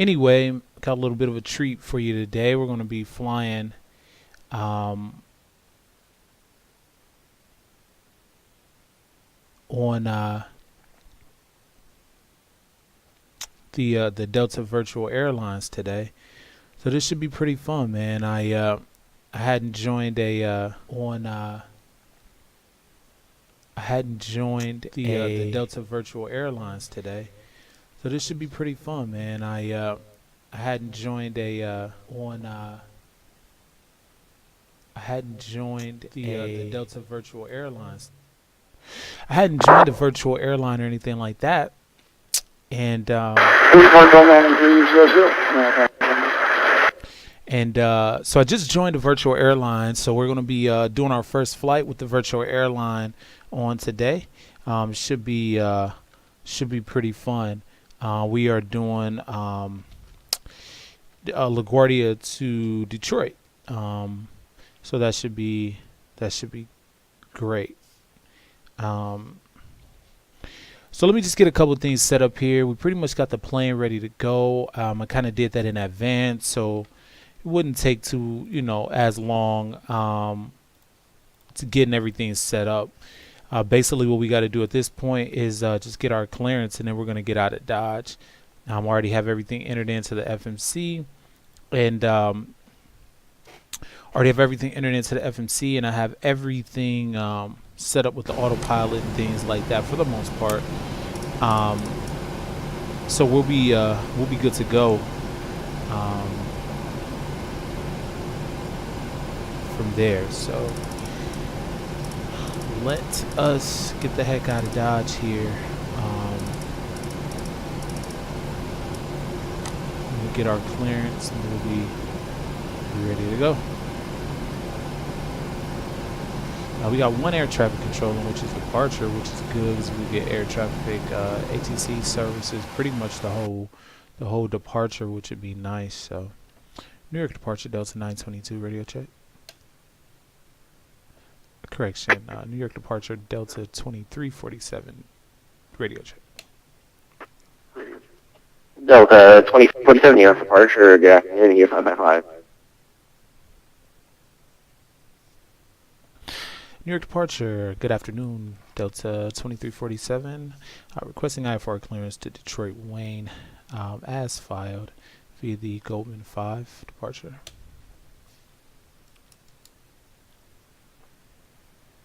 Anyway, got a little bit of a treat for you today. We're going to be flying on the Delta Virtual Airlines today. So this should be pretty fun, man. I hadn't joined the Delta Virtual Airlines today. So this should be pretty fun, man. I hadn't joined the Delta Virtual Airlines. I hadn't joined a virtual airline or anything like that, and so I just joined a virtual airline. So we're going to be doing our first flight with the virtual airline on today. Should be pretty fun. We are doing LaGuardia to Detroit. So that should be great. So let me just get a couple of things set up here. We pretty much got the plane ready to go. I kind of did that in advance, so it wouldn't take as long to getting everything set up. Basically, what we got to do at this point is just get our clearance, and then we're going to get out of Dodge. I already have everything entered into the FMC, and I have everything set up with the autopilot and things like that for the most part. So we'll be good to go from there. So let us get the heck out of Dodge here. We'll get our clearance and we'll be ready to go. We got one air traffic controller, which is departure, which is good because we get air traffic ATC services pretty much the whole departure, which would be nice. So New York departure Delta 922 radio check. Correction, New York departure Delta 2347 radio check. Delta 2047 New York departure, good afternoon, here 5x5. New York departure, good afternoon, Delta 2347. Requesting IFR clearance to Detroit Wayne as filed via the Goldman 5 departure.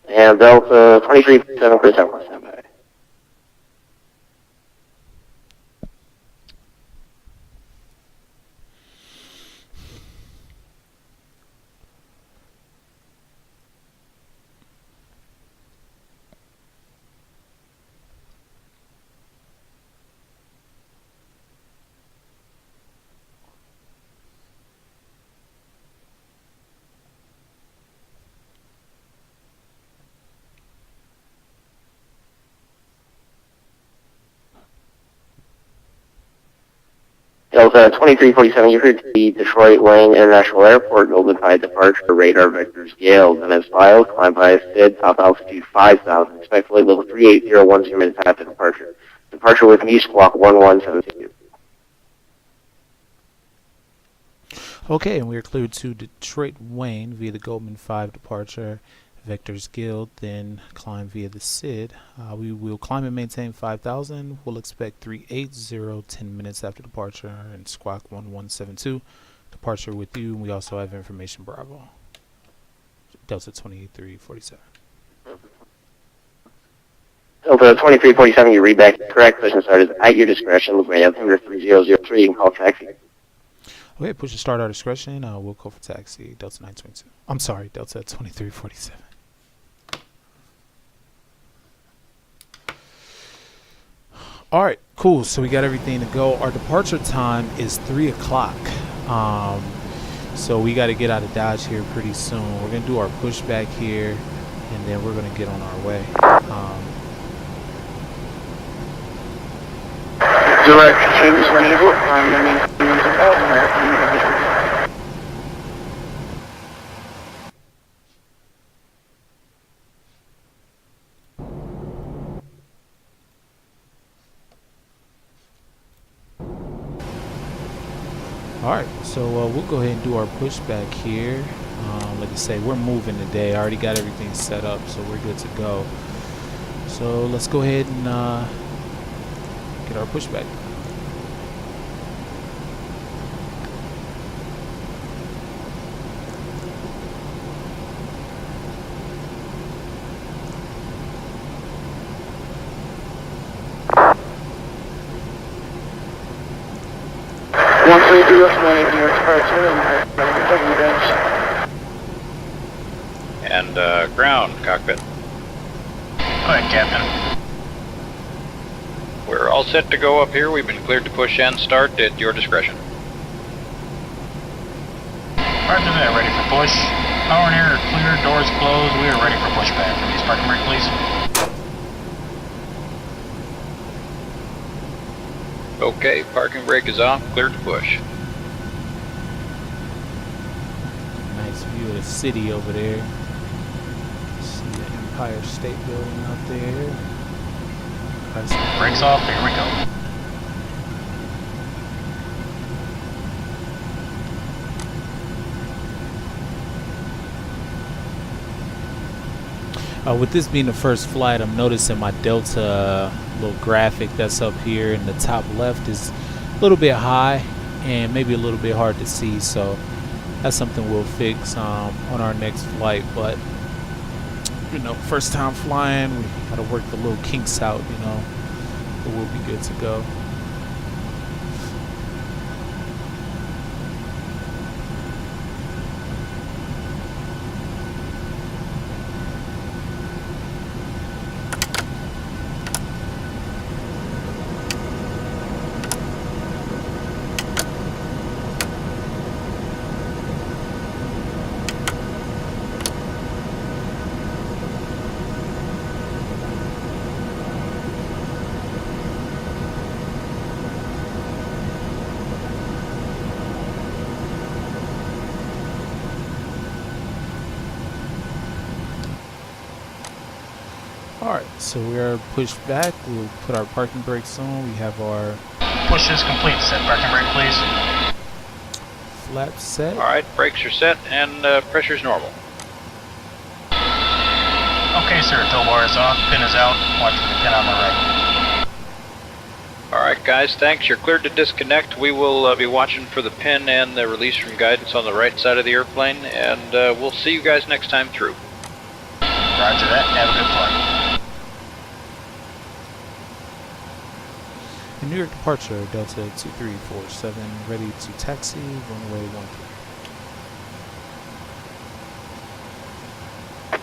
And Delta 2347 for 747. Delta 2347, you heard the Detroit Wayne International Airport, Golden 5 departure, radar vector scaled, and as filed, climb by SID, top altitude 5,000, expect flight level 38010 minutes after departure. Departure with me, squawk 1172. Okay, and we are cleared to Detroit Wayne via the Goldman 5 departure. Vectors Guild, then climb via the SID. We will climb and maintain 5,000. We'll expect 380 10 minutes after departure and squawk 1172. Departure with you. And we also have information Bravo. Delta 2347. Delta 2347, you read back correct. Push and start is at your discretion. Look right at 3003. You can call taxi. Okay, push and start our discretion. We'll call for taxi. Delta 922. I'm sorry, Delta 2347. All right, cool. So we got everything to go. Our departure time is 3 o'clock. So we got to get out of Dodge here pretty soon. We're going to do our pushback here, and then we're going to get on our way. Directions rendezvous. Alright, so we'll go ahead and do our pushback here. Like I say, we're moving today. I already got everything set up, so we're good to go. So let's go ahead and get our pushback. 132 estimated New York departure and guidance. And ground cockpit. Go ahead, Captain. We're all set to go up here. We've been cleared to push and start at your discretion. Roger that, ready for push. Power and air are clear, doors closed. We are ready for pushback. Release parking brake, please. Okay, parking brake is off, cleared to push. Nice view of the city over there. See the Empire State Building out there. Brakes off, here we go. With this being the first flight, I'm noticing my Delta little graphic that's up here in the top left is a little bit high and maybe a little bit hard to see, so that's something we'll fix on our next flight. But you know, first time flying, we gotta work the little kinks out, you know, but we'll be good to go. Alright, so we are pushed back. We'll put our parking brakes on. We have our Push is complete. Set parking brake, please. flaps set. Alright, brakes are set and pressure's normal. Okay, sir. Tow bar is off. Pin is out. Watch for the pin on the right. Alright guys, thanks. You're cleared to disconnect. We will be watching for the pin and the release from guidance on the right side of the airplane, and we'll see you guys next time through. Roger that. Have a good flight. New York departure, Delta 2347, ready to taxi, runway 13.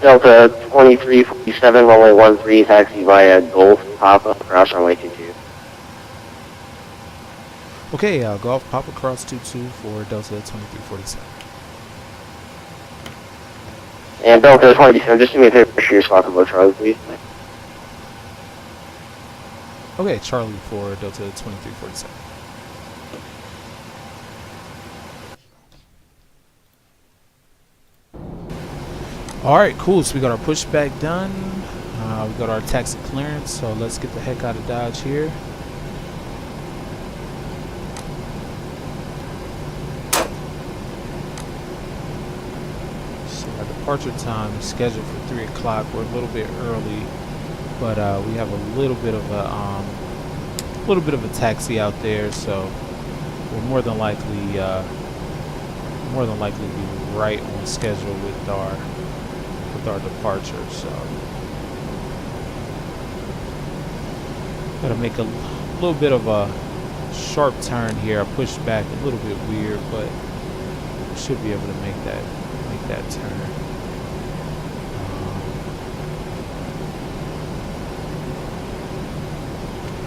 Delta 2347, runway 13, taxi via Gulf, Papa, cross runway 22. Okay, Golf Papa Cross 22 for Delta 2347. And Delta 27, just do me a favor, share your squawk about Charlie, please. Okay, Charlie for Delta 2347. Alright, cool. So we got our pushback done. We got our taxi clearance, so let's get the heck out of Dodge here. So our departure time is scheduled for 3 o'clock. We're a little bit early, but we have a little bit of a taxi out there, so we'll more than likely be right on schedule with our departure. So gotta make a little bit of a sharp turn here. I pushed back a little bit weird, but should be able to make that turn.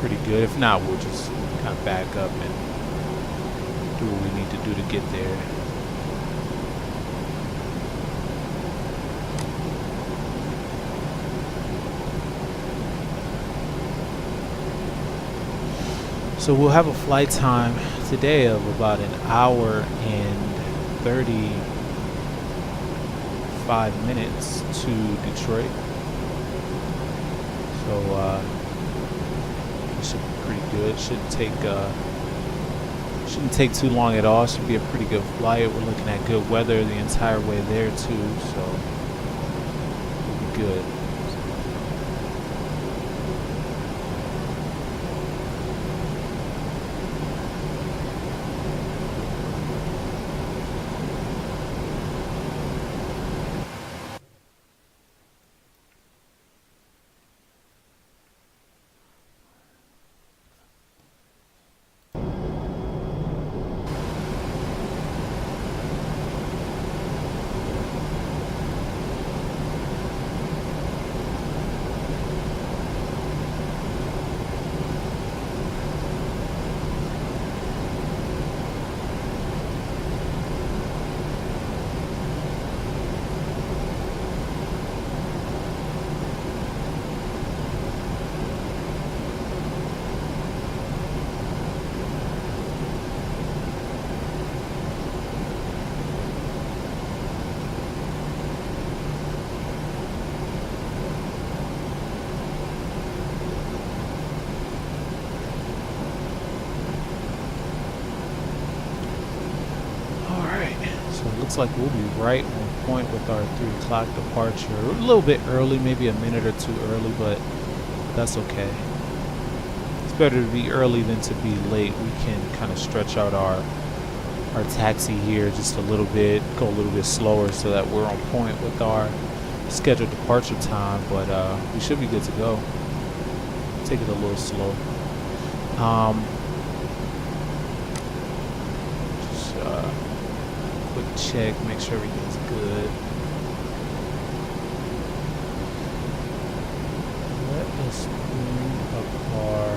Pretty good. If not, we'll just kind of back up and do what we need to do to get there. So we'll have a flight time today of about an hour and 35 minutes to Detroit. So it should be pretty good. Shouldn't Shouldn't take too long at all. Should be a pretty good flight. We're looking at good weather the entire way there too, so we'll be good. Looks like we'll be right on point with our 3 o'clock departure. A little bit early, maybe a minute or two early, but that's okay. It's better to be early than to be late. We can kind of stretch out our taxi here just a little bit, go a little bit slower so that we're on point with our scheduled departure time, but we should be good to go. Take it a little slow. Check, make sure everything's good. Let us bring up our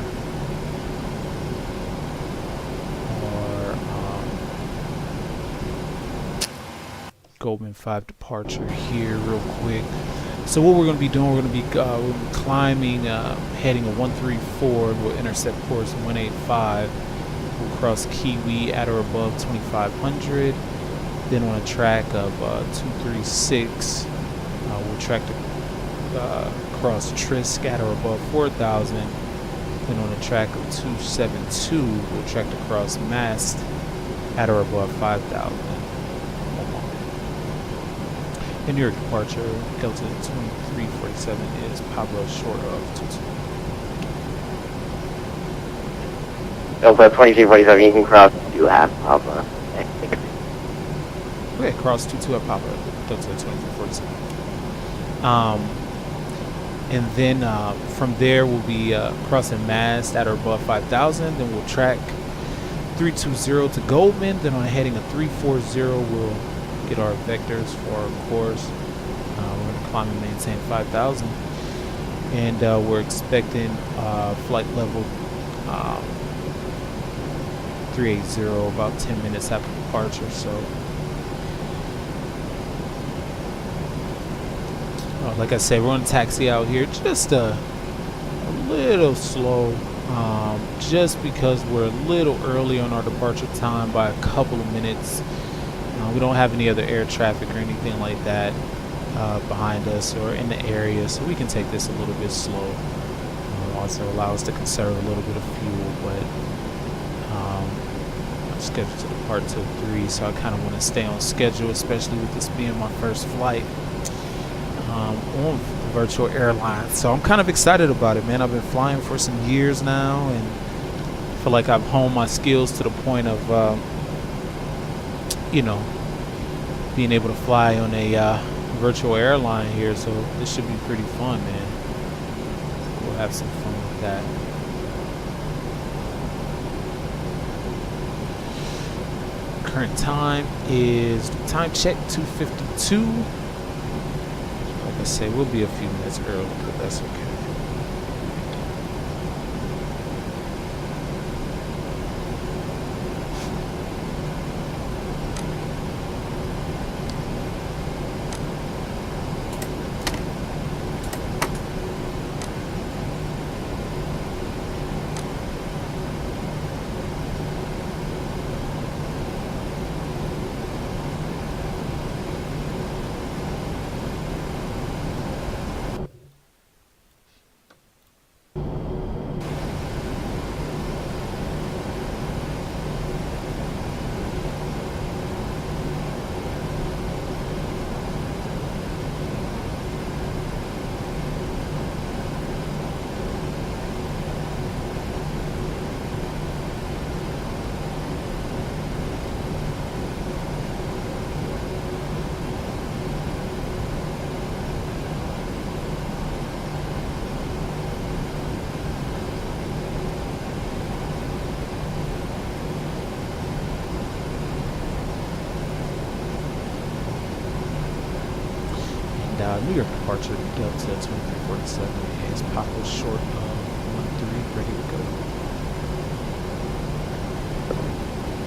Goldman 5 departure here real quick. So what we're going to be doing, we're going to be climbing, heading a 134. We'll intercept course 185. We'll cross Kiwi at or above 2500. Then on a track of 236, we'll track to cross Trisk at or above 4,000. Then on a track of 272, we'll track to cross Mast at or above 5,000. In your departure, Delta 2347 is Pablo short of 22. Delta 2347, you can cross 2 at Pablo. Okay, cross 22 at Papa, Delta 2347. And then from there we'll be crossing Mast at or above 5,000. Then we'll track 320 to Goldman. Then on heading a 340, we'll get our vectors for our course. We're going to climb and maintain 5,000. And we're expecting flight level 380 about 10 minutes after departure. So. Like I said, we're on a taxi out here, just a little slow, just because we're a little early on our departure time by a couple of minutes. We don't have any other air traffic or anything like that behind us or in the area, so we can take this a little bit slow. Also allow us to conserve a little bit of fuel, but I'm scheduled to depart till 3, so I kind of want to stay on schedule, especially with this being my first flight. On virtual airlines, so I'm kind of excited about it, man. I've been flying for some years now, and I feel like I've honed my skills to the point of, being able to fly on a virtual airline here. So this should be pretty fun, man. So we'll have some fun with that. Current time is time check 2:52. Like I say, we'll be a few minutes early, but that's okay. New York departure, Delta 2347 is Papa short of 13, ready to go.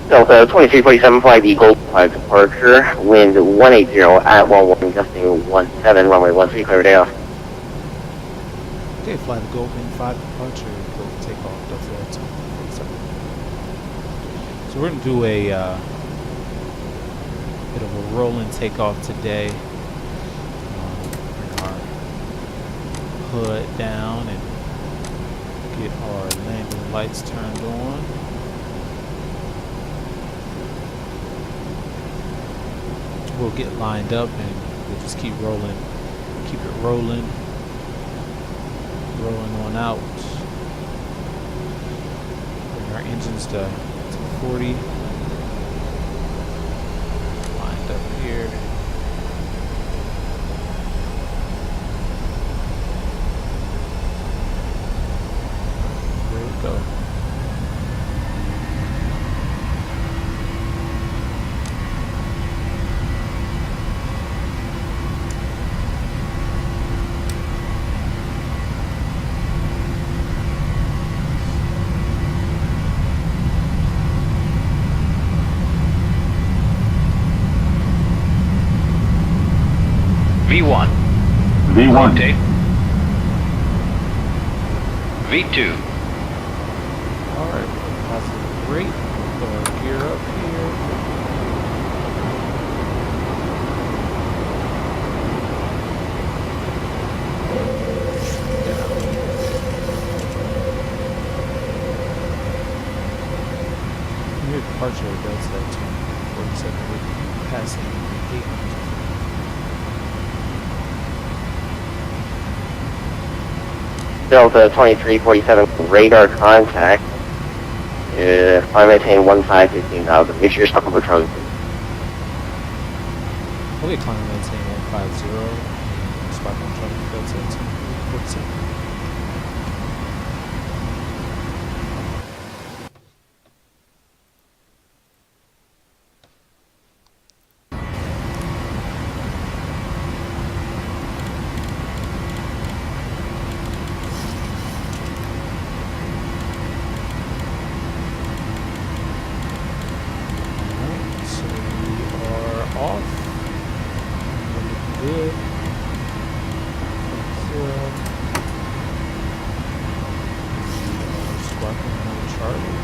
Delta 2347, fly the Gold 5 departure, wind 180 at 11, gusting 17, runway 13, clear takeoff. Okay, fly the Goldwing 5 departure, go for takeoff, Delta 2347. So we're going to do a bit of a rolling takeoff today. Bring our hood down and get our landing lights turned on. We'll get lined up and we'll just keep rolling, keep it rolling on out. Bring our engines to 40. Lined up here. There we go. V1. V1. Rotate. V2. Alright, positive rate. Put our gear up here. Near departure, that's that 247 with passing the gate. Delta 2347, radar contact. Climb maintain 15,000. Make sure you're stuck on patrol. Okay, climb maintain 150. Spot on traffic, Delta 247. Off. Looking good. Squawking on Charlie.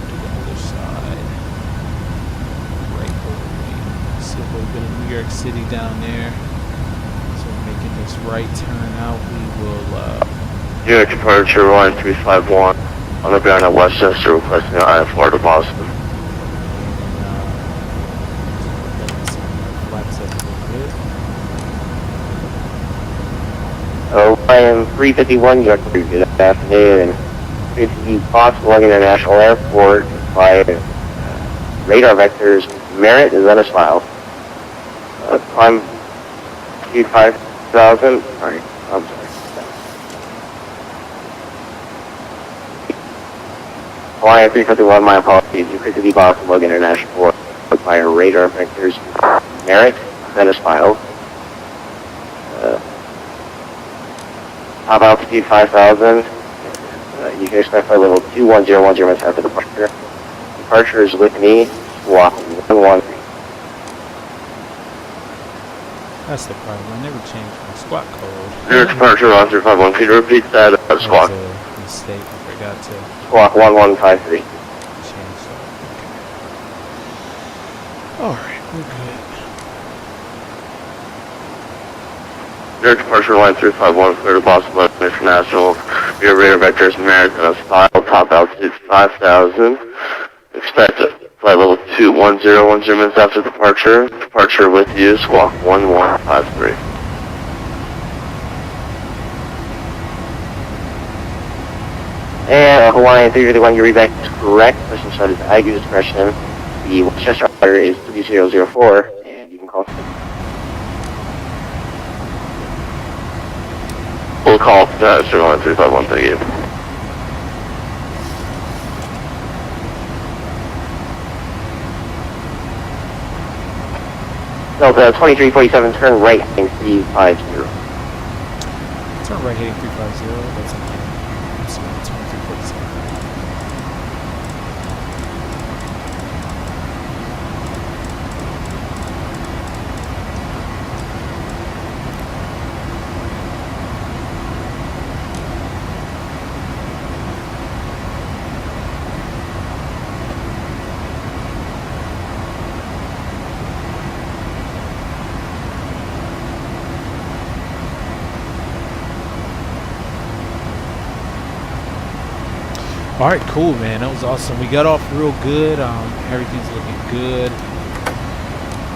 To the other side. Right over me. See if we've been in New York City down there. So we're making this right turn out. We will New York departure 1351 on the ground at Westchester, requesting an IFR to Boston. I am 351, York, good afternoon. It's the Boston Logan International Airport by radar vectors Merit is on a file. Climb 5,000, sorry, I'm sorry. Hawaiian 351, my apologies. You could be Boston Logan International Airport by radar vectors Merit, Venice file. Top altitude 5,000. You can expect flight level 2101 minutes after departure. Departure is with me, walk 113. That's the problem. I never changed my squawk code. New York departure 1351. Could you repeat that? Squawk. That was a mistake. I forgot to Squawk 1153. change that. Okay. Alright, we're good. New York departure line 351, clear to Boston Logan International. Your radar vectors Merit and file. Top altitude 5,000. Expect flight level 2101 minutes after departure. Departure with you, squawk 1153. And Hawaiian 351, your reback is correct. Question shot is at your discretion. The Westchester operator is 3004, and you can call. We'll call Hawaiian 351, thank you. Delta 2347, turn right heading 350. Turn right heading 350. That's okay. So 2347. All right, cool, man. That was awesome. We got off real good. Everything's looking good.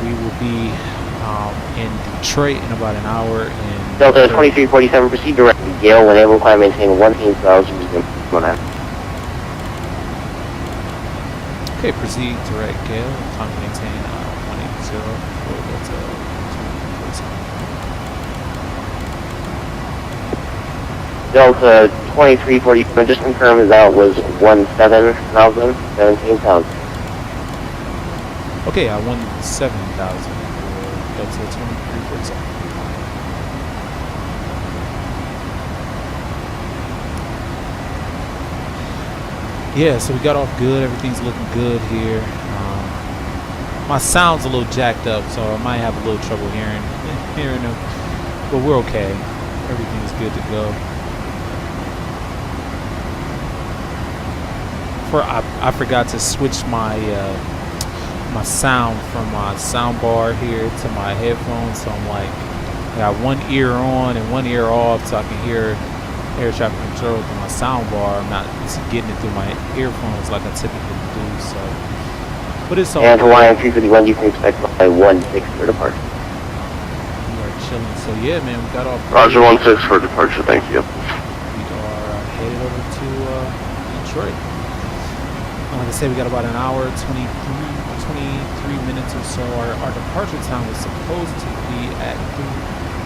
We will be in Detroit in about an hour. And Delta 2347, proceed directly. Gale, when able, climb maintain 1,000. Okay, proceed direct Gale. Time to maintain 180 for Delta 2347. Delta 2347, just confirm his out was 17,000. Okay, I won 7,000 for Delta 2347. Yeah, so we got off good. Everything's looking good here. My sound's a little jacked up, so I might have a little trouble hearing them, but we're okay. Everything's good to go. I forgot to switch my my sound from my sound bar here to my headphones, so I'm like, I got one ear on and one ear off, so I can hear air traffic control through my sound bar. I'm not just getting it through my earphones like I typically do. So, but it's all. And Hawaiian 351, you can expect by 16 for departure. We are chilling. So yeah, man, we got off. Roger 16 for departure, thank you. We are headed over to Detroit. Like I said, we got about an hour, 23 minutes or so. Our departure time was supposed to be at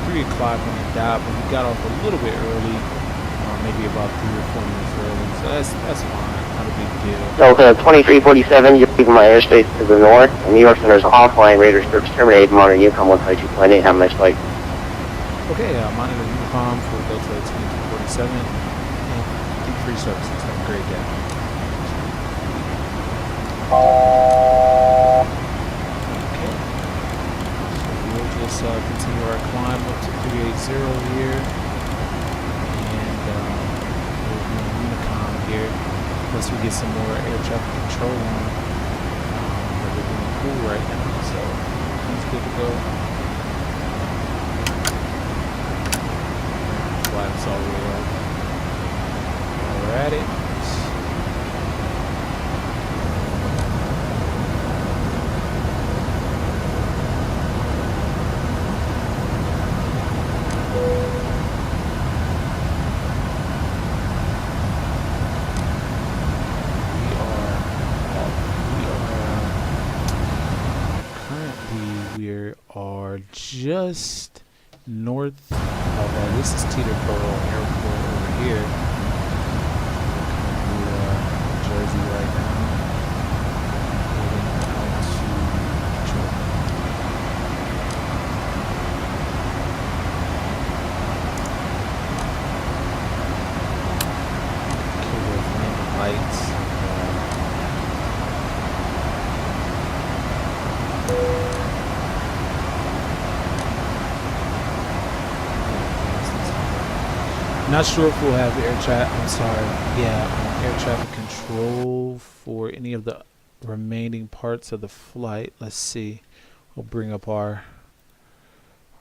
3 o'clock on the dot, but we got off a little bit early, maybe about 3 or 4 minutes early. So that's fine, not a big deal. Delta 2347, you're leaving my airspace to the north. New York Center's offline radar service terminated. Monitor Unicom 152.8. Have a nice flight. Okay, monitor Unicom for Delta 2347 and deep free services. Have a great day. Okay, so we'll just continue our climb up to 380 here, and we'll be on Unicom here, plus we get some more air traffic control on. We're doing cool right now, so everything's good to go. Flaps all the way up. While we're at it. Just north of this is Teterboro Airport over here. We're Jersey right now. Heading out to Detroit. Okay, there's landing lights. Not sure if we'll have air traffic control for any of the remaining parts of the flight. Let's see. We'll bring up our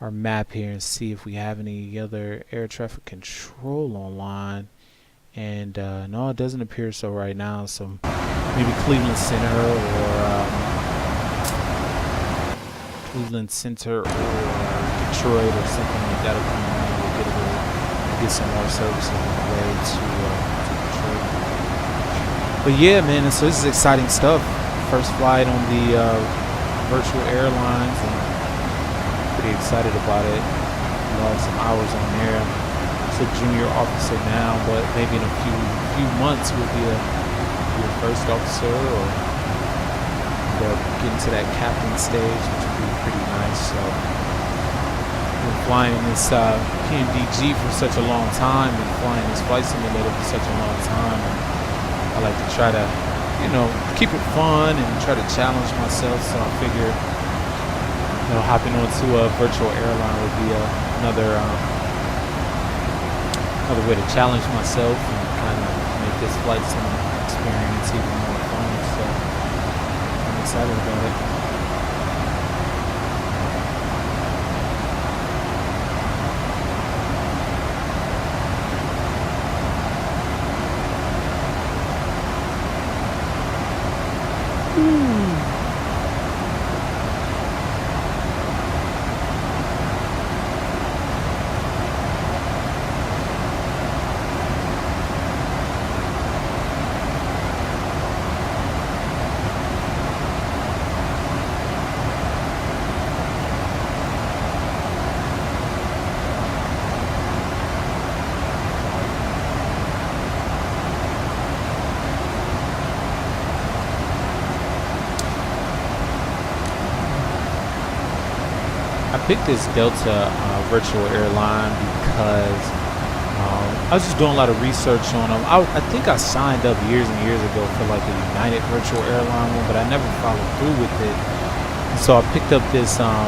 map here and see if we have any other air traffic control online. And no, it doesn't appear so right now. So maybe Cleveland Center or Detroit or something like that will come on. We'll get some more services on the way to Detroit. But yeah, man, so this is exciting stuff. First flight on the virtual airlines, and pretty excited about it. We'll have some hours on there. It's a junior officer now, but maybe in a few months we'll be a first officer, or end up getting to that captain stage, which would be pretty nice. Airlines. So been flying this PMDG for such a long time, and flying this flight simulator for such a long time. And I like to try to, keep it fun and try to challenge myself. So I figure, hopping onto a virtual airline would be another way to challenge myself and kind of make this flight sim experience even more fun. So I'm excited about it. I picked this Delta virtual airline because I was just doing a lot of research on them. I think I signed up years and years ago for like a United virtual airline one, but I never followed through with it. And so I picked up this, I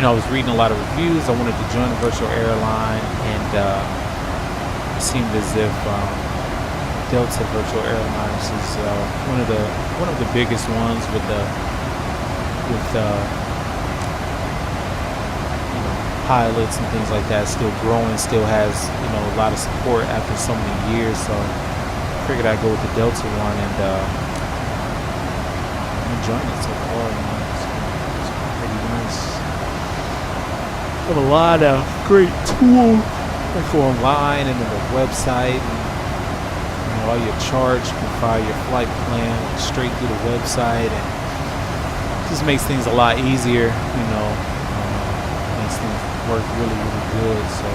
was reading a lot of reviews. I wanted to join a virtual airline, and it seemed as if Delta virtual airlines is one of the biggest ones with pilots and things like that, still growing, still has a lot of support after so many years. So I figured I'd go with the Delta one, and I'm enjoying it so far. It's pretty nice. Have a lot of great tools that go online and on the website, and while you're charged, you can file your flight plan straight through the website, and it just makes things a lot easier. Makes things work really, really good. So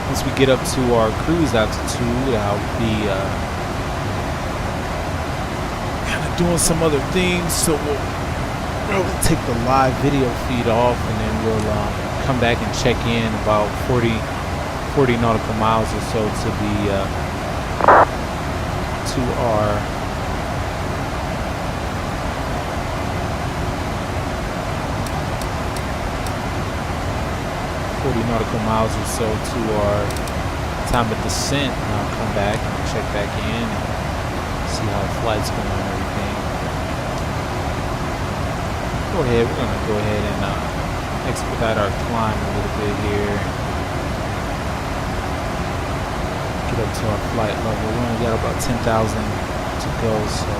once we get up to our cruise altitude, I'll be kind of doing some other things. So we'll take the live video feed off, and then we'll come back and check in about 40 nautical miles or so to our nautical miles or so to our time of descent, and I'll come back and check back in and see how the flight's going and everything. We're gonna go ahead and expedite our climb a little bit here. Get up to our flight level. We only got about 10,000 to go, so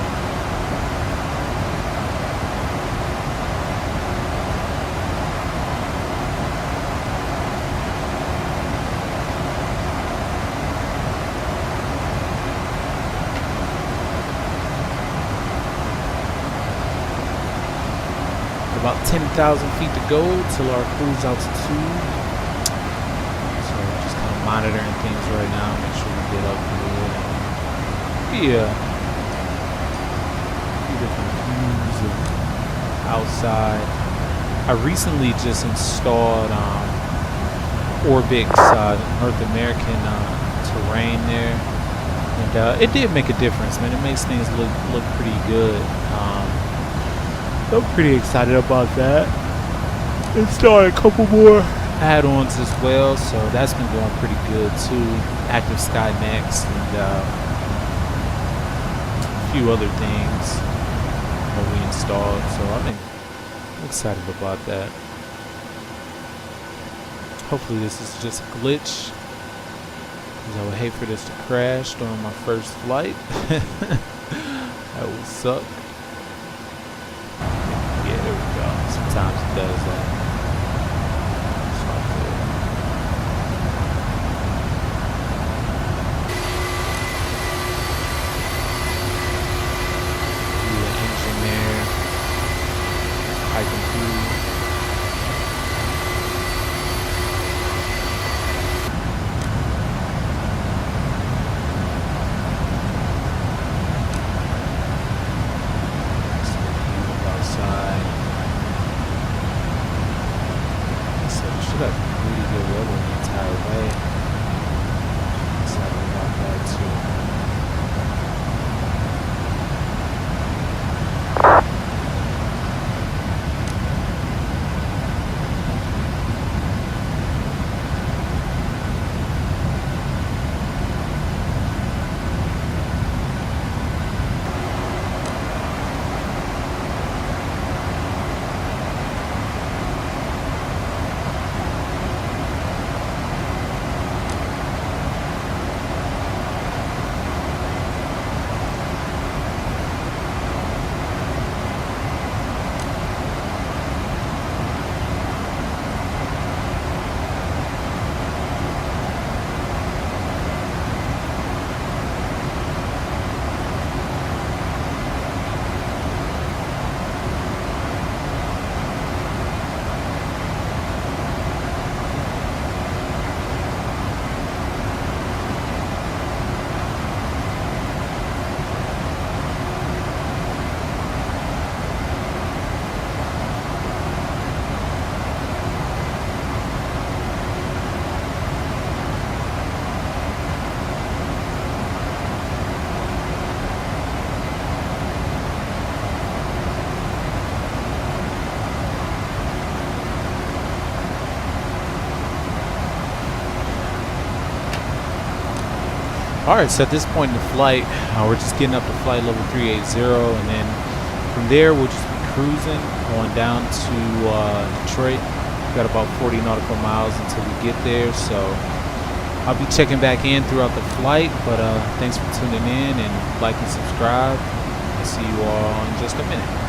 about 10,000 feet to go till our cruise altitude. So just kind of monitoring things right now, make sure we get up good. Yeah, different views of outside. I recently just installed Orbix North American terrain there, and it did make a difference, man. It makes things look pretty good. I'm pretty excited about that. Installed a couple more add-ons as well, so that's been going pretty good too. Active Sky Next and a few other things that we installed, so I'm excited about that. Hopefully this is just a glitch. 'Cause I would hate for this to crash during my first flight. That would suck. Yeah, there we go. Sometimes it does that. It's all good. Do the engine there. Piping through. Outside. So we should have really good weather the entire way. Excited about that too. Alright, so at this point in the flight, we're just getting up to flight level 380, and then from there we'll just be cruising, going down to Detroit. We've got about 40 nautical miles until we get there, so I'll be checking back in throughout the flight, but thanks for tuning in, and like and subscribe. I'll see you all in just a minute.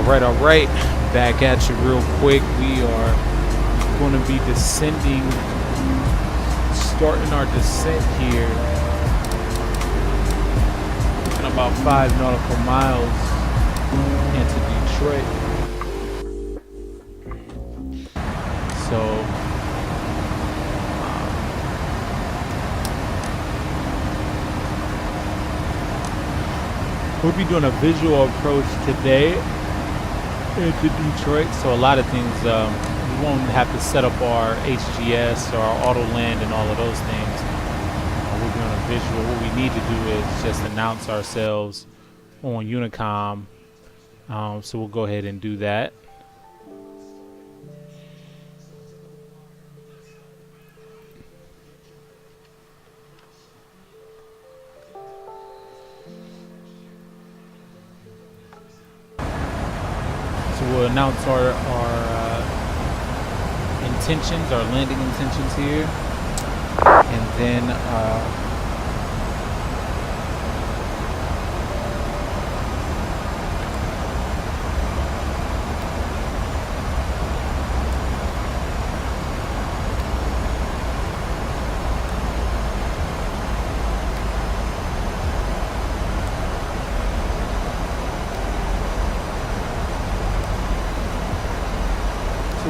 All right. Back at you real quick. We are going to be descending, starting our descent here in about 5 nautical miles into Detroit. So we'll be doing a visual approach today into Detroit. So a lot of things, we won't have to set up our HGS or our auto land and all of those things. We're doing a visual. What we need to do is just announce ourselves on Unicom. So we'll go ahead and do that. So we'll announce our intentions, our landing intentions here, and then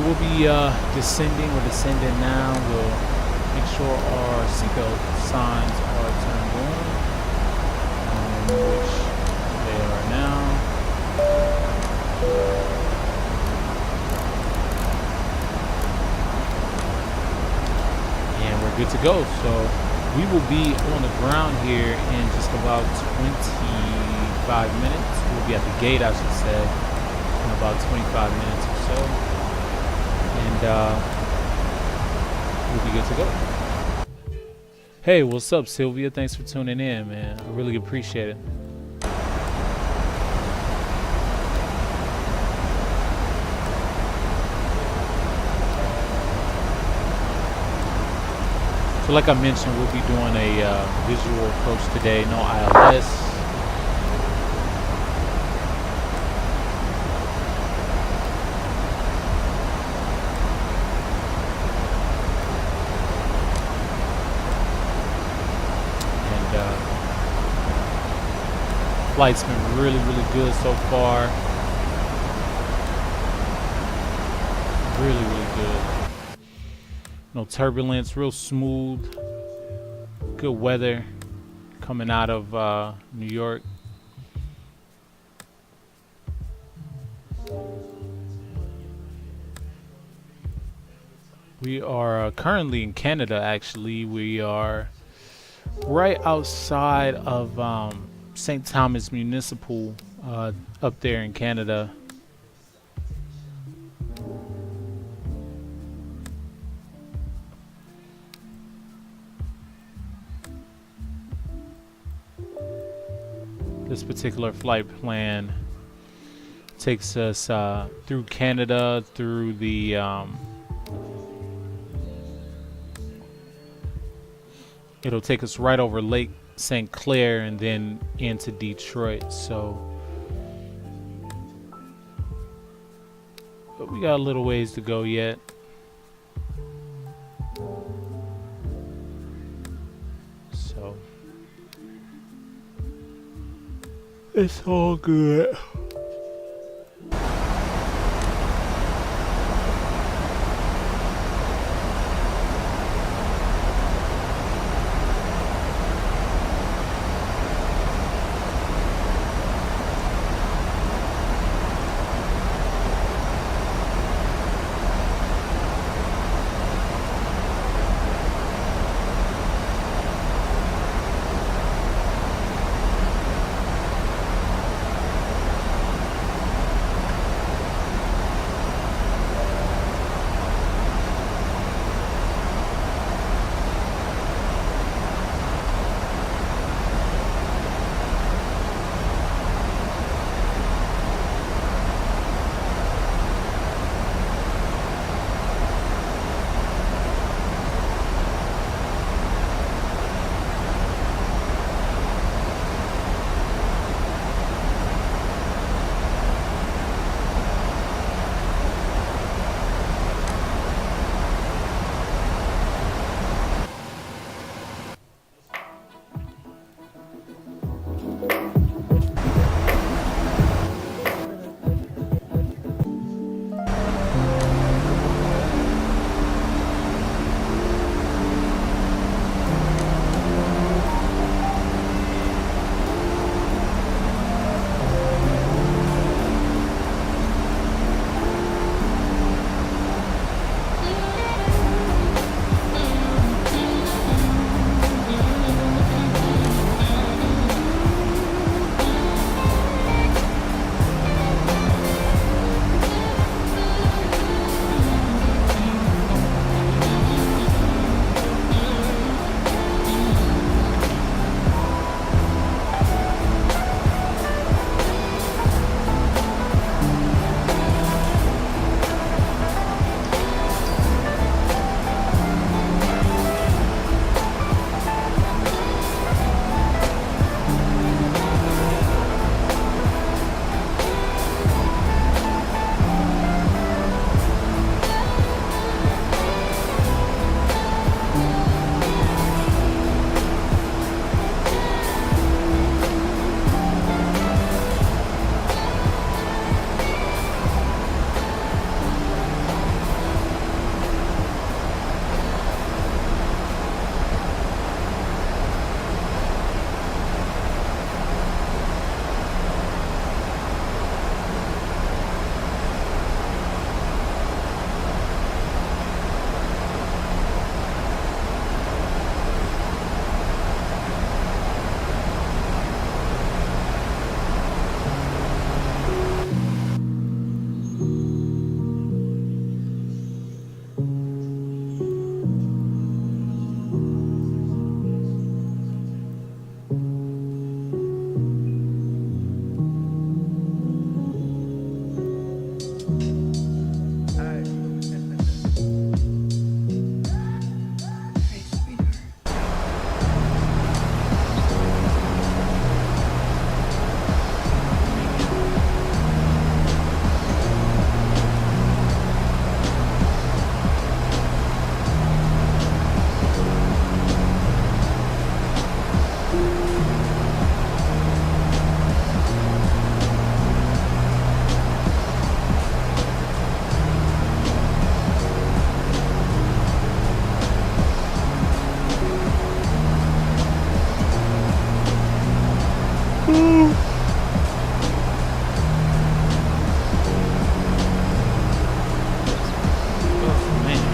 we'll be descending. We're descending now. We'll make sure our seatbelt signs are turned on, which they are now. And we're good to go. So we will be on the ground here in just about 25 minutes. We'll be at the gate, I should say, in about 25 minutes or so. And we'll be good to go. Hey, what's up, Sylvia? Thanks for tuning in, man. I really appreciate it. So like I mentioned, we'll be doing a visual approach today, no ILS. Flight's been really good so far. Really good. No turbulence, real smooth. Good weather coming out of New York. We are currently in Canada, actually. We are right outside of St. Thomas Municipal up there in Canada. This particular flight plan takes us through Canada, through the it'll take us right over Lake St. Clair and then into Detroit. So but we got a little ways to go yet. So it's all good. Oh, man.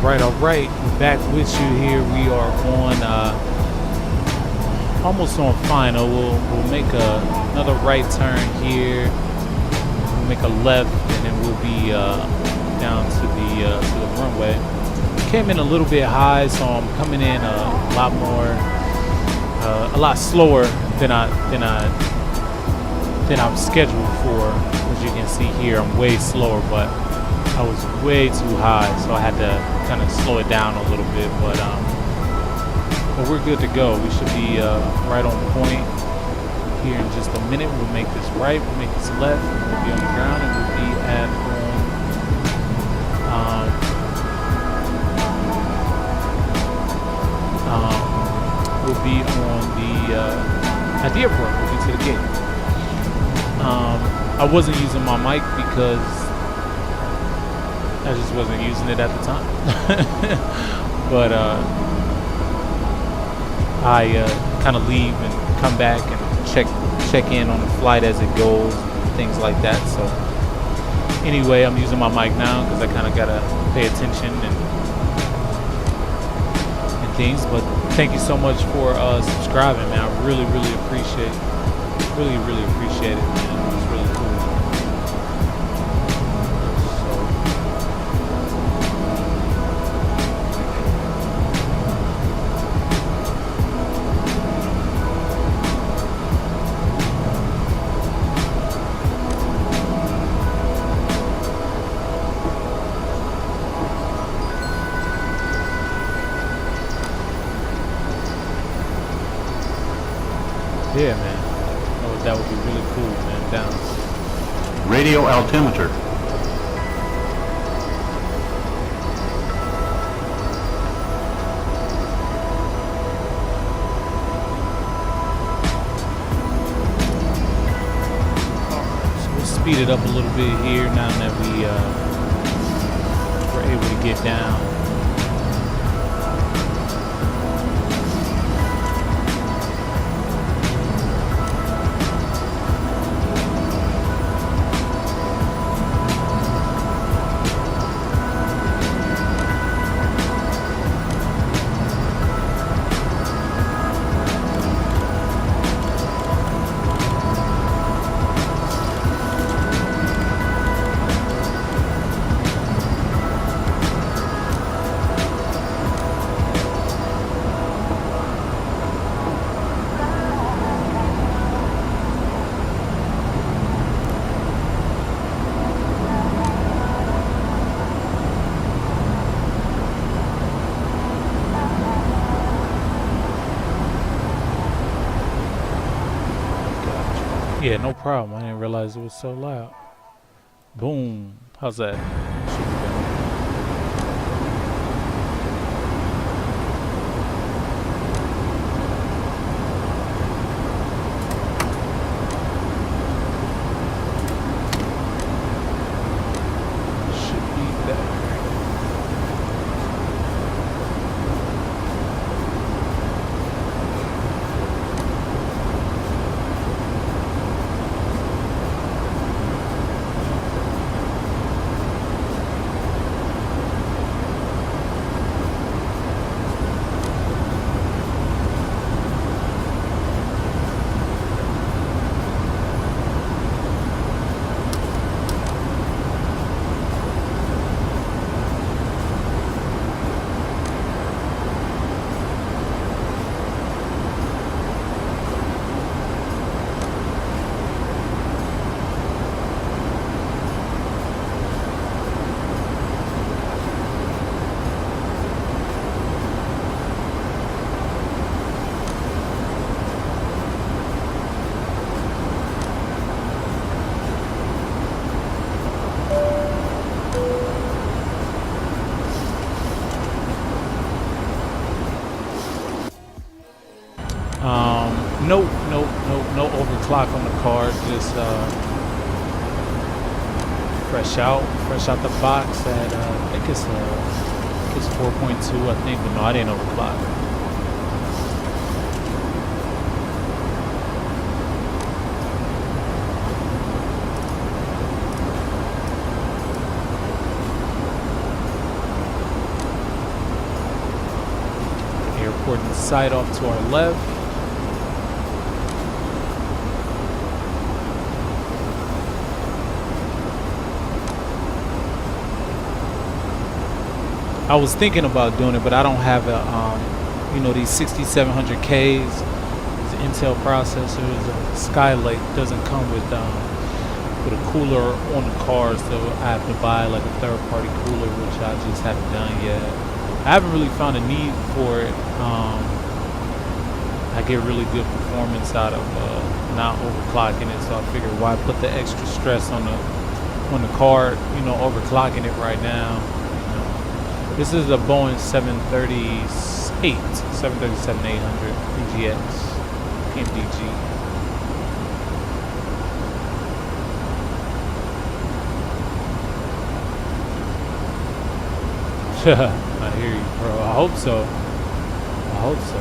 All right. We're back with you here. We are on, almost on final. We'll make another right turn here. We'll make a left, and then we'll be down to the runway. Came in a little bit high, so I'm coming in a lot slower than I'm scheduled for. As you can see here, I'm way slower, but I was way too high, so I had to kind of slow it down a little bit. But we're good to go. We should be right on point here in just a minute. We'll make this right, we'll make this left, and we'll be on the ground, and we'll be at the airport. We'll get to the gate. I wasn't using my mic because I just wasn't using it at the time. But I kind of leave and come back and check in on the flight as it goes, things like that. So anyway, I'm using my mic now because I kind of gotta pay attention and things. But thank you so much for subscribing, man. I really appreciate it. Really appreciate it, man. It's really cool. Yeah, man. That would be really cool, man. Down. Radio altimeter. So we'll speed it up a little bit here now that we're able to get down. Yeah, no problem. I didn't realize it was so loud. Boom. How's that? Should be better. Should be better. No overclock on the car. Just fresh out the box at I think it's 4.2, I think, but no, I didn't overclock. sight off to our left. I was thinking about doing it, but I don't have a, you know, these 6700Ks, these Intel processors. Skylake doesn't come with a cooler on the car, so I have to buy like a third-party cooler, which I just haven't done yet. I haven't really found a need for it. I get really good performance out of not overclocking it, so I figured why put the extra stress on the car, you know, overclocking it right now. This is a Boeing 737-800 PGX PMDG. I hear you, bro. I hope so. I hope so.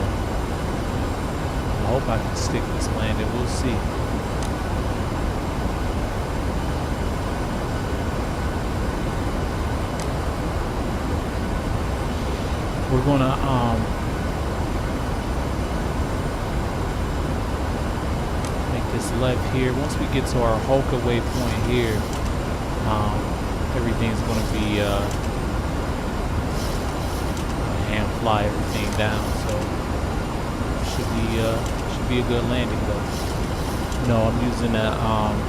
I hope I can stick this landing. We'll see. We're gonna make this left here. Once we get to our Hulk away point here, everything's gonna be hand fly everything down. So should be a good landing though. No, I'm using a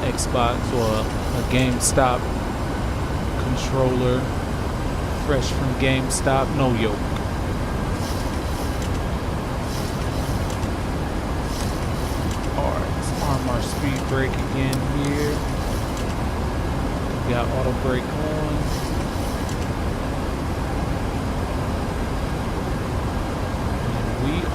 Xbox or a GameStop controller, fresh from GameStop, no yoke. Our speed brake again here. We got auto brake on. And we are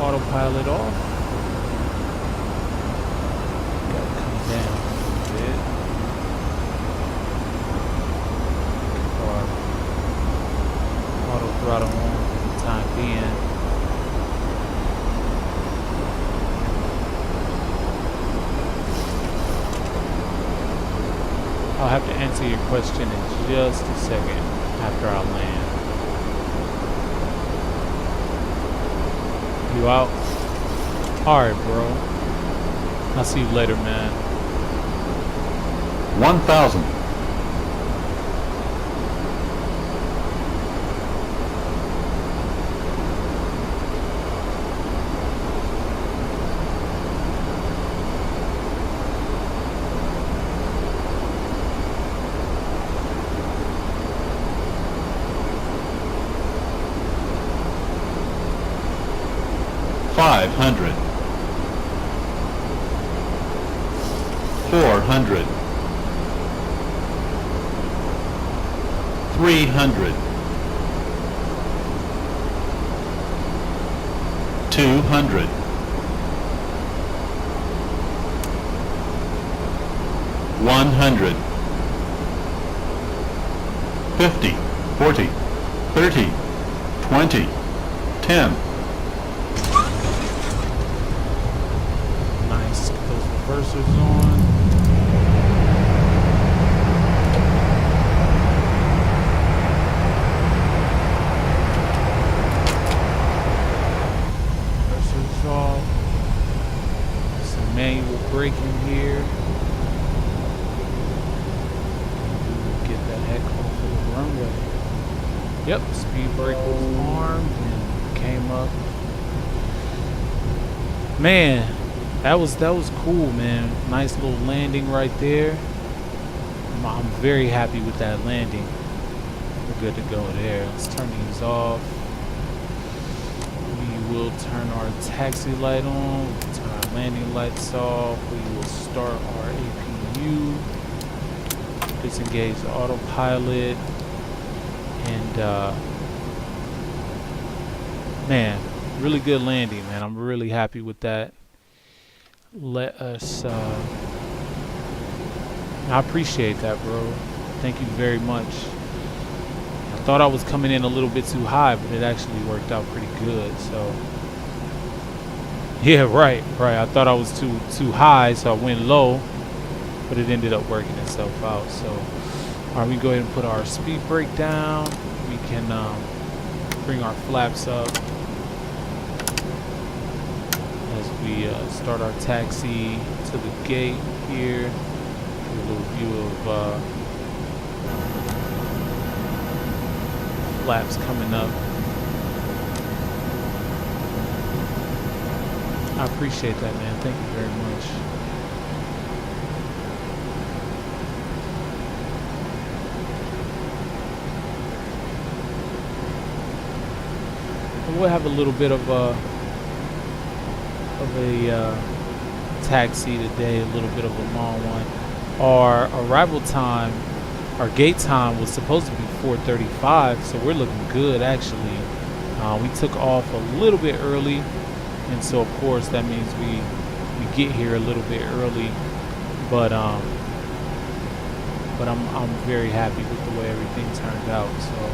autopilot off. Gotta come down a bit. Or auto throttle on for the time being. I'll have to answer your question in just a second after I land. You out? Alright, bro. I'll see you later, man. 1,000. $500, $400, $300, $200, $100, $50, $40, $30, $20, $10. Reversers on. Reversers off. Some manual braking here. Get that heck off of the runway. Yep, speed brake was armed and came up. Man, that was cool, man. Nice little landing right there. I'm very happy with that landing. We're good to go there. Let's turn these off. We will turn our taxi light on. We'll turn our landing lights off. We will start our APU. Disengage the autopilot. And man, really good landing, man. I'm really happy with that. Let us I appreciate that, bro. Thank you very much. I thought I was coming in a little bit too high, but it actually worked out pretty good. So yeah, right. I thought I was too high, so I went low, but it ended up working itself out. So all right, we go ahead and put our speed brake down. We can bring our flaps up as we start our taxi to the gate here. A little view of flaps coming up. I appreciate that, man. Thank you very much. We'll have a little bit of a taxi today, a little bit of a long one. Our arrival time, our gate time was supposed to be 4:35, so we're looking good actually. We took off a little bit early, and so of course that means we get here a little bit early. But I'm very happy with the way everything turned out. So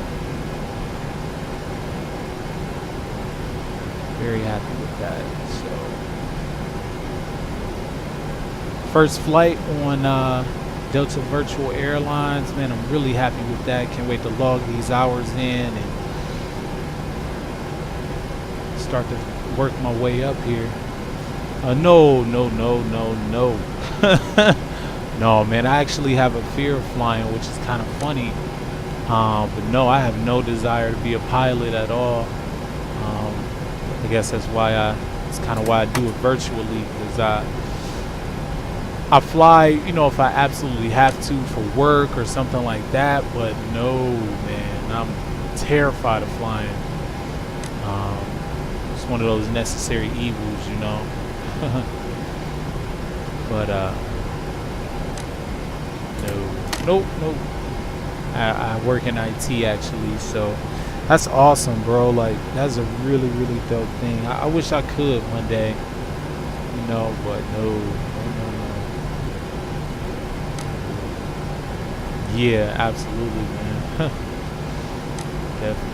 very happy with that. So first flight on Delta Virtual Airlines, man, I'm really happy with that. Can't wait to log these hours in and start to work my way up here. No. No, man, I actually have a fear of flying, which is kind of funny. But no, I have no desire to be a pilot at all. I guess that's why it's kind of why I do it virtually, because I fly, you know, if I absolutely have to for work or something like that. But no, man, I'm terrified of flying. It's one of those necessary evils, you know. But nope. I work in IT actually, so that's awesome, bro. Like, that's a really, really dope thing. I wish I could one day, you know, but no. Yeah, absolutely, man. Definitely.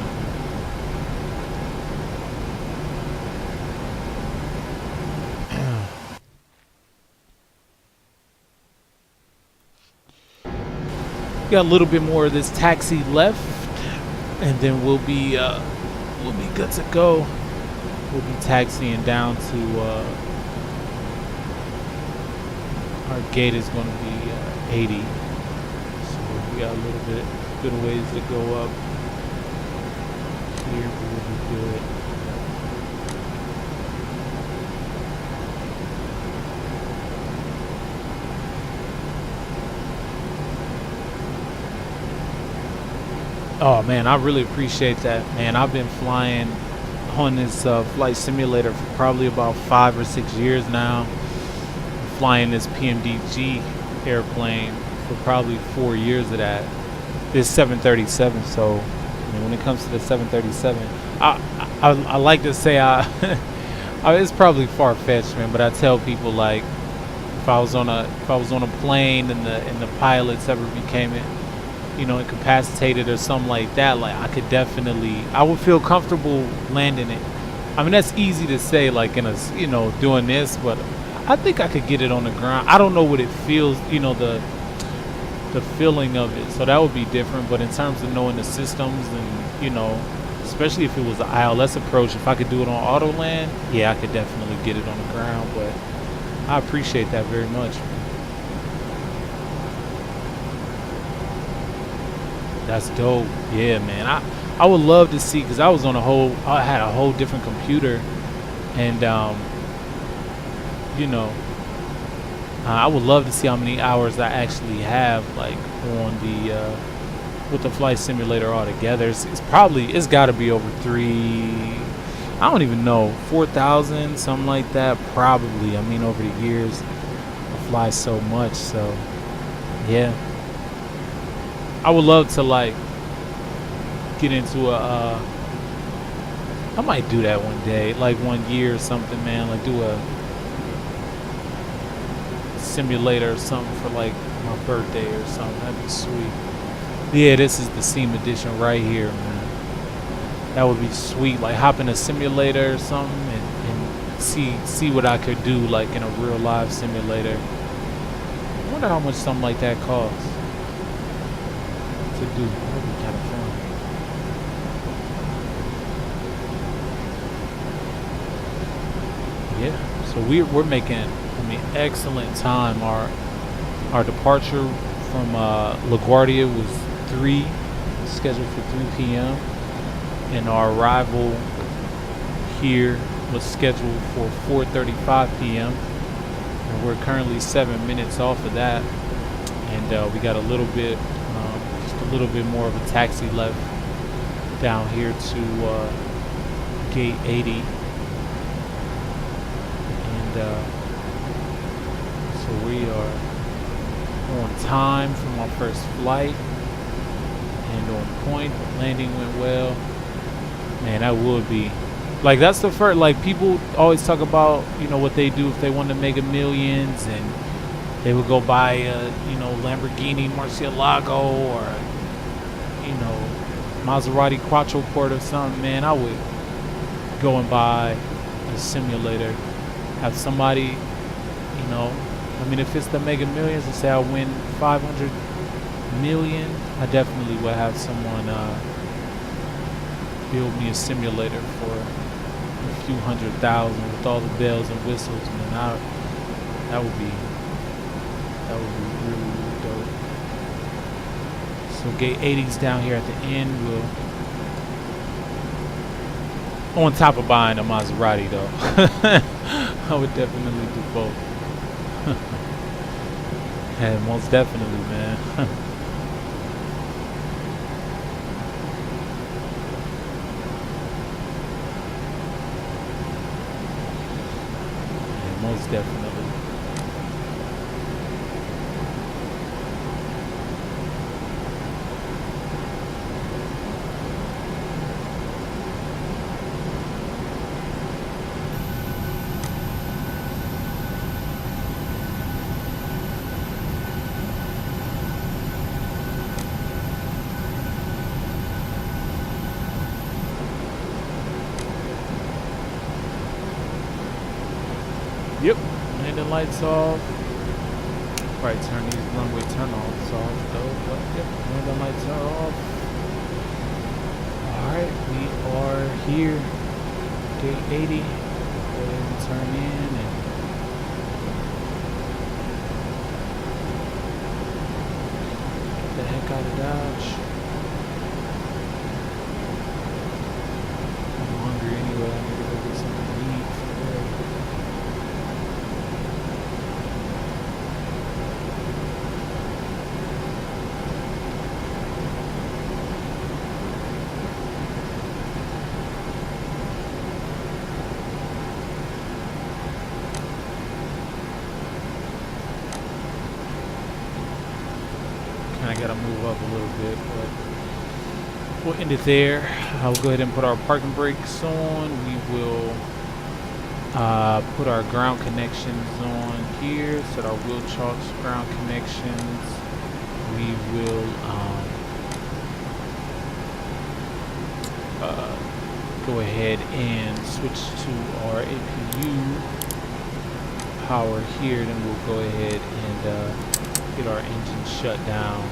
Got a little bit more of this taxi left, and then we'll be good to go. We'll be taxiing down to our gate is going to be 80. So we got a little bit good ways to go up here, but we'll be good. Oh man, I really appreciate that, man. I've been flying on this flight simulator for probably about 5 or 6 years now. I'm flying this PMDG airplane for probably 4 years of that. This 737. So, I mean, when it comes to the 737, I like to say it's probably far-fetched, man. But I tell people, like, if I was on a plane and the pilots ever became it, you know, incapacitated or something like that, like I would feel comfortable landing it. I mean, that's easy to say, like in a, you know, doing this, but I think I could get it on the ground. I don't know what it feels, you know, the feeling of it. So that would be different. But in terms of knowing the systems and, you know, especially if it was an ILS approach, if I could do it on auto land, yeah, I could definitely get it on the ground. But I appreciate that very much. That's dope. Yeah, man. I would love to see, because I was on I had a whole different computer, and you know, I would love to see how many hours I actually have, like on the with the flight simulator altogether. It's got to be over I don't even know, 4,000, something like that, probably. I mean, over the years, I fly so much, so yeah. I would love to like get into I might do that one day, like 1 year or something, man. Like do a simulator or something for like my birthday or something. That'd be sweet. Yeah, this is the Steam edition right here, man. That would be sweet. Like hop in a simulator or something and see what I could do like in a real live simulator. I wonder how much something like that costs to do. That would be kind of fun. Yeah, so we're making, I mean, excellent time. Our departure from LaGuardia was scheduled for 3 p.m. and our arrival here was scheduled for 4:35 p.m. and we're currently 7 minutes off of that, and we got a little bit, just a little bit more of a taxi left down here to gate 80. So we are on time from our first flight and on point. The landing went well. Man, that would be like, that's the first, like, people always talk about, you know, what they do if they want to make millions, and they would go buy a, you know, Lamborghini Murcielago or, you know, Maserati Quattroporte or something. Man, I would go and buy a simulator, have somebody, you know, I mean, if it's the Mega Millions, let's say I win 500 million, I definitely would have someone build me a simulator for a few 100,000 with all the bells and whistles, man. That would be really, really dope. So gate 80's down here at the end. On top of buying a Maserati, though. I would definitely do both. Yeah, most definitely, man. Yeah, most definitely. Yep, landing lights off. Right, turn these runway turn-offs off though, but yep, landing lights are off. Alright, we are here, gate 80. Go ahead and turn in and get the heck out of Dodge. I'm hungry anyway, I need to go get something to eat. I gotta move up a little bit, but we'll end it there. I'll go ahead and put our parking brakes on. We will put our ground connections on here, set our wheel chocks ground connections. We will go ahead and switch to our APU power here. Then we'll go ahead and get our engine shut down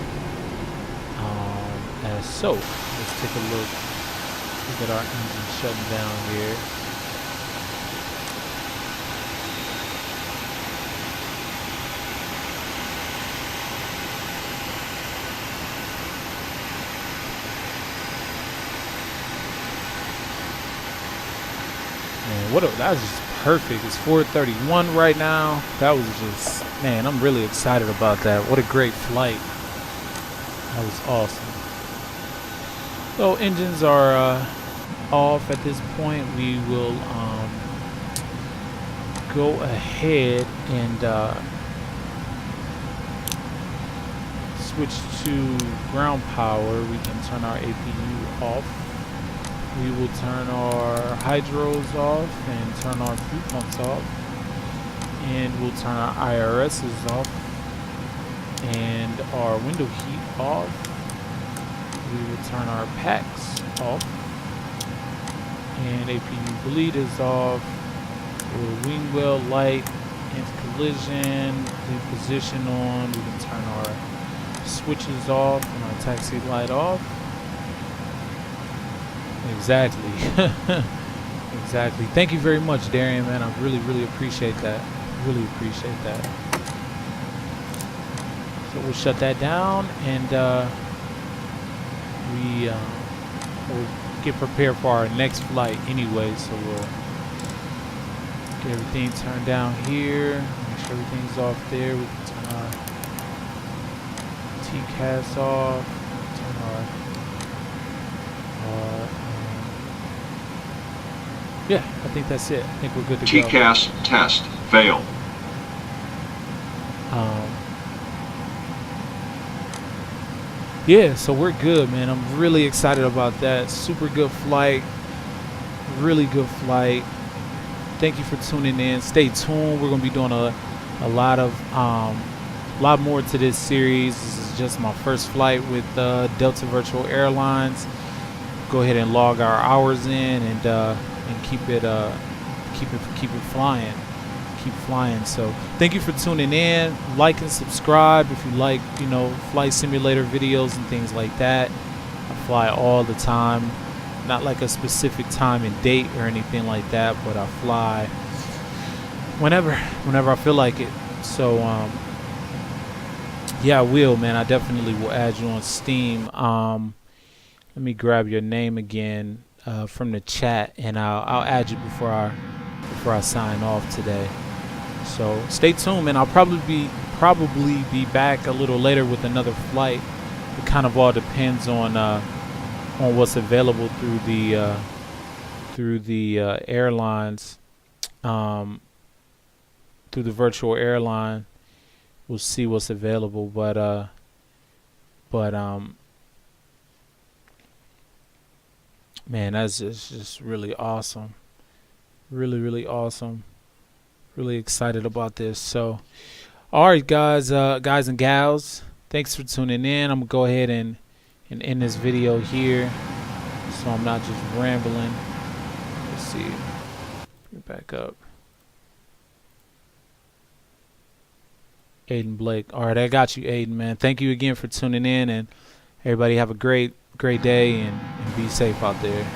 as so. Let's take a look at our engine shutting down here. that was just perfect. It's 4:31 right now. That was just, man, I'm really excited about that. What a great flight. That was awesome. So engines are off at this point. We will go ahead and switch to ground power. We can turn our APU off. We will turn our hydros off and turn our fuel pumps off. And we'll turn our IRSs off and our window heat off. We will turn our packs off. And APU bleed is off. Wing well light, anti-collision, leave position on. We can turn our switches off and our taxi light off. Exactly. Exactly. Thank you very much, Darian, man. I really, really appreciate that. Really appreciate that. So we'll shut that down and we'll get prepared for our next flight anyway. So we'll get everything turned down here. Make sure everything's off there. We can turn our TCAS off. Turn our yeah, I think that's it. I think we're good to go. TCAS test failed. Yeah, so we're good, man. I'm really excited about that. Super good flight. Really good flight. Thank you for tuning in. Stay tuned. We're gonna be doing a lot more to this series. This is just my first flight with Delta Virtual Airlines. Go ahead and log our hours in and keep it flying. Keep flying. So thank you for tuning in. Like and subscribe if you like, you know, flight simulator videos and things like that. I fly all the time. Not like a specific time and date or anything like that, but I fly whenever I feel like it. So yeah, I will, man. I definitely will add you on Steam. Let me grab your name again from the chat, and I'll add you before I sign off today. So stay tuned, man. I'll probably be back a little later with another flight. It kind of all depends on what's available through the airlines, through the virtual airline. We'll see what's available, but man, that's just really awesome. Really, really awesome. Really excited about this. So, all right, guys and gals, thanks for tuning in. I'm gonna go ahead and end this video here, so I'm not just rambling. Let's see. Bring it back up. Aiden Blake. All right, I got you, Aiden, man. Thank you again for tuning in, and everybody have a great day and be safe out there.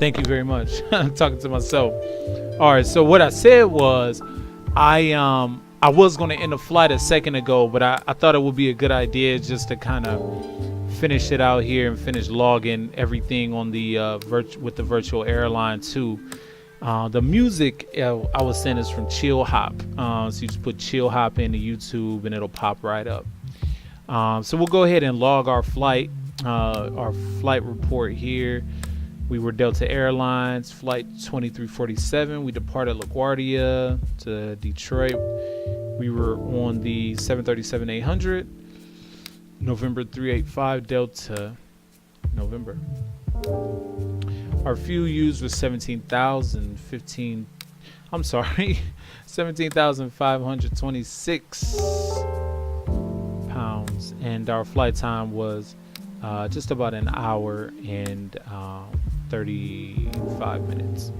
Thank you very much. I'm talking to myself. All right, so what I said was I was going to end the flight a second ago, but I thought it would be a good idea just to kind of finish it out here and finish logging everything on the with the virtual airline too. The music I was saying is from Chill Hop. So you just put Chill Hop into YouTube and it'll pop right up. So we'll go ahead and log our flight report here. We were Delta Airlines, flight 2347. We departed LaGuardia to Detroit. We were on the 737-800, November 385 Delta, November. Our fuel used was 17,526 pounds, and our flight time was just about an hour and 35 minutes.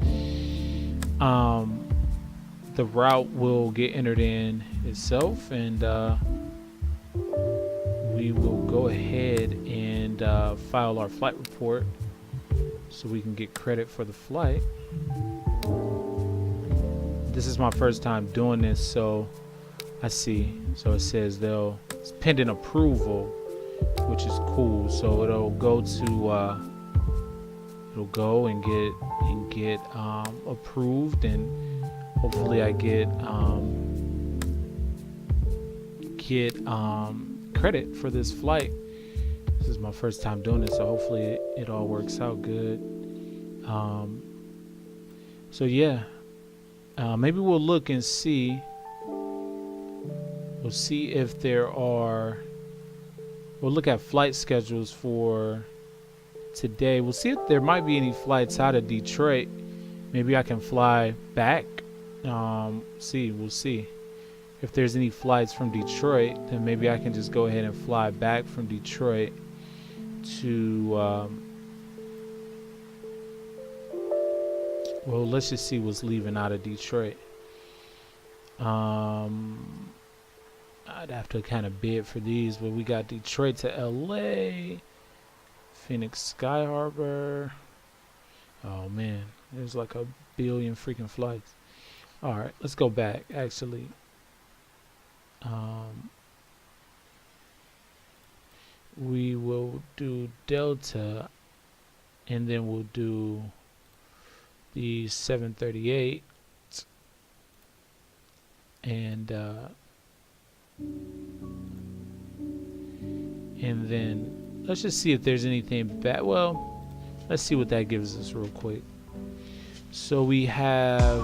The route will get entered in itself, and we will go ahead and file our flight report so we can get credit for the flight. This is my first time doing this, so I see. So it says it's pending approval, which is cool. So it'll go to get approved, and hopefully I get credit for this flight. This is my first time doing it, so hopefully it all works out good. So yeah, maybe we'll look and see. We'll see if there are. We'll look at flight schedules for today. We'll see if there might be any flights out of Detroit. Maybe I can fly back. We'll see. If there's any flights from Detroit, then maybe I can just go ahead and fly back from Detroit to well, let's just see what's leaving out of Detroit. I'd have to kind of bid for these, but we got Detroit to LA, Phoenix Sky Harbor. Oh man, there's like a billion freaking flights. All right, let's go back actually. We will do Delta, and then we'll do the 738, and then let's just see if there's anything bad. Well, let's see what that gives us real quick. So we have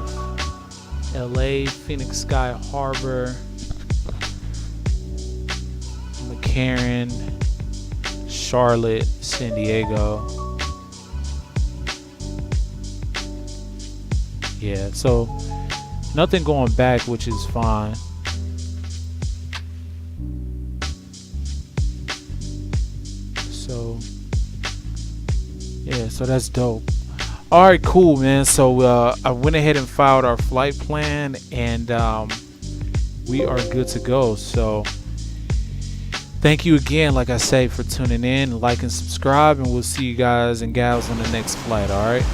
LA, Phoenix Sky Harbor, McCarran, Charlotte, San Diego. Yeah, so nothing going back, which is fine. So yeah, so that's dope. All right, cool, man. So I went ahead and filed our flight plan, and we are good to go. So thank you again, like I say, for tuning in. Like and subscribe, and we'll see you guys and gals on the next flight. All right.